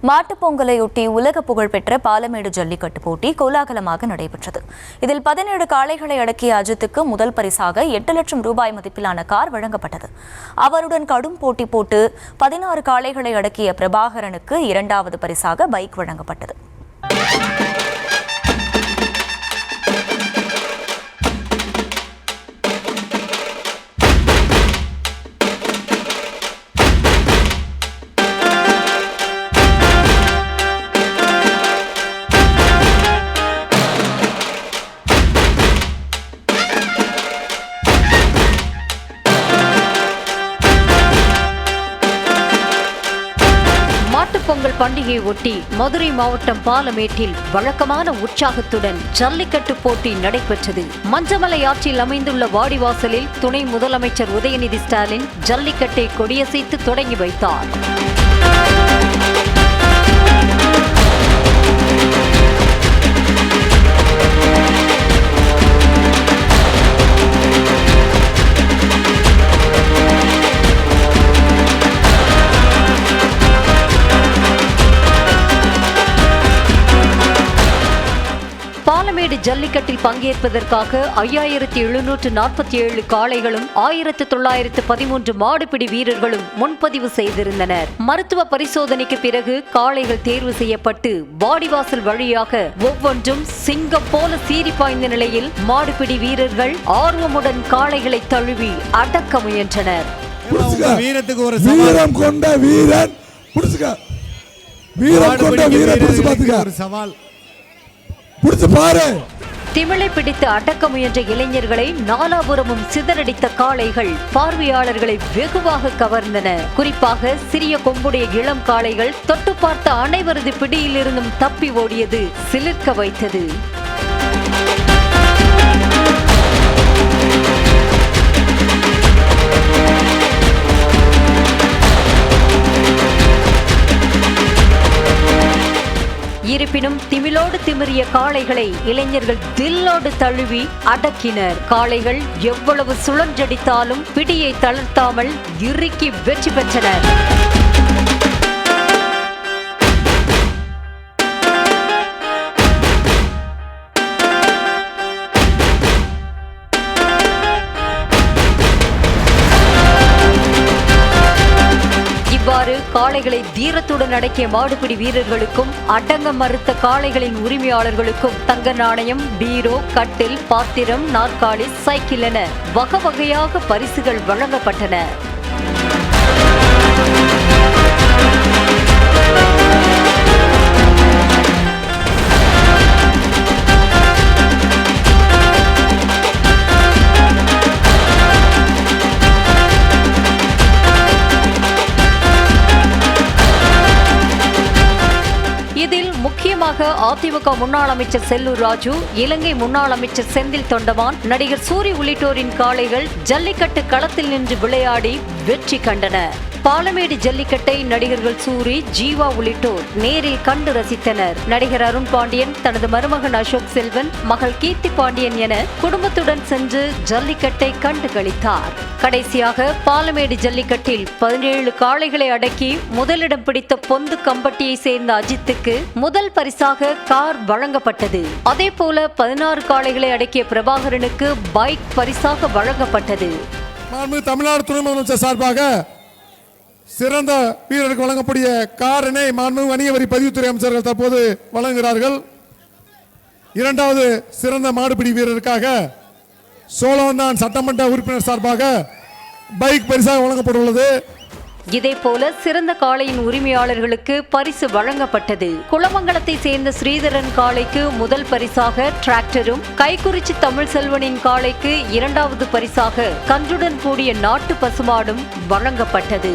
மாட்டுப் பொங்கலையொட்டி உலக புகழ்பெற்ற பாலமேடு ஜல்லிக்கட்டு போட்டி கோலாகலமாக நடைபெற்றது. இதில் 17 காளைகளை அடக்கிய அஜித்துக்கு முதல் பரிசாக 8 லட்சம் ரூபாய் மதிப்பிலான கார் வழங்கப்பட்டது. அவருடன் கடும் போட்டி போட்டு 16 காளைகளை அடக்கிய பிரபாகரனுக்கு இரண்டாவது பரிசாக பைக் வழங்கப்பட்டது. பொங்கல் பண்டிகையை ஒட்டி மதுரை மாவட்டம் பாலமேட்டில் வழக்கமான உற்சாகத்துடன் ஜல்லிக்கட்டு போட்டி நடைபெற்றது. மஞ்சமலை ஆற்றில் அமைந்துள்ள வாடிவாசலில் துணை முதலமைச்சர் உதயநிதி ஸ்டாலின் ஜல்லிக்கட்டை கொடியசைத்து தொடங்கி வைத்தார். பாலமேடு ஜல்லிக்கட்டில் பங்கேற்பதற்காக 5747 காளைகளும் 1913 மாடுபிடி வீரர்களும் முன்பதிவு செய்திருந்தனர். மருத்துவ பரிசோதனைக்கு பிறகு காளைகள் தேர்வு செய்யப்பட்டு வாடிவாசல் வழியாக ஒவ்வொன்றும் சிங்கம் போல சீறி பாய்ந்த நிலையில் மாடுபிடி வீரர்கள் ஆர்வமுடன் காளைகளை தழுவி அடக்க முயன்றனர். திமிழை பிடித்து அடக்க முயன்ற இளைஞர்களை நாலாபுரமும் சிதறடித்த காளைகள் பார்வையாளர்களை வெகுவாக கவர்ந்தன. குறிப்பாக சிறிய கொம்புடைய இளம் காளைகள் தொட்டு பார்த்த அனைவரது பிடியிலிருந்தும் தப்பி ஓடியது சிலிர்க்க வைத்தது. இருப்பினும் திமிலோடு திமிரிய காளைகளை இளைஞர்கள் தில்லோடு தழுவி அடக்கினர். காளைகள் எவ்வளவு சுழன்றடித்தாலும் பிடியை தளர்த்தாமல் இறுக்கி வெற்றி பெற்றனர். இவ்வாறு காளைகளை தீரத்துடன் அடக்கிய மாடுபிடி வீரர்களுக்கும் அடங்க மறுத்த காளைகளின் உரிமையாளர்களுக்கும் தங்க நாணயம், பீரோ, கட்டில், பாத்திரம், நாற்காலி, சைக்கிள் என வகை வகையாக பரிசுகள் வழங்கப்பட்டன. இதில் முக்கியமாக அதிமுக முன்னாள் அமைச்சர் செல்லூர் ராஜு, இலங்கை முன்னாள் அமைச்சர் செந்தில் தொண்டமான், நடிகர் சூரி உள்ளிட்டோரின் காளைகள் ஜல்லிக்கட்டு களத்தில் நின்று விளையாடி வெற்றி கண்டனர். பாலமேடு ஜல்லிக்கட்டை நடிகர்கள் சூரி, ஜீவா உள்ளிட்டோர் நேரில் கண்டு ரசித்தனர். நடிகர் அருண் பாண்டியன் தனது மருமகன் அசோக் செல்வன், மகள் கீர்த்தி பாண்டியன் என குடும்பத்துடன் சென்று ஜல்லிக்கட்டை கண்டு களித்தார். கடைசியாக பாலமேடு ஜல்லிக்கட்டில் 17 காளைகளை அடக்கி முதலிடம் பிடித்த பொந்து கம்பட்டியை சேர்ந்த அஜித்துக்கு முதல் பரிசாக கார் வழங்கப்பட்டது. அதேபோல 16 காளைகளை அடக்கிய பிரபாகரனுக்கு பைக் பரிசாக வழங்கப்பட்டது. தமிழ்நாடு துணை முதலமைச்சர் சார்பாக சிறந்த வீரருக்கு வழங்கக்கூடிய காரினை மாண்புமிகு வணிக வரி பதிவுத்துறை அமைச்சர்கள் தற்போது வழங்குகிறார்கள். இரண்டாவது சிறந்த மாடுபிடி வீரருக்காக சோழவந்தான் சட்டமன்ற உறுப்பினர் சார்பாக பைக் பரிசாக வழங்கப்பட்டுள்ளது. இதேபோல சிறந்த காளையின் உரிமையாளர்களுக்கு பரிசு வழங்கப்பட்டது. குளமங்கலத்தை சேர்ந்த ஸ்ரீதரன் காளைக்கு முதல் பரிசாக டிராக்டரும், கைக்குறிச்சி தமிழ் செல்வனின் காளைக்கு இரண்டாவது பரிசாக கன்றுடன் கூடிய நாட்டு பசுமாடும் வழங்கப்பட்டது.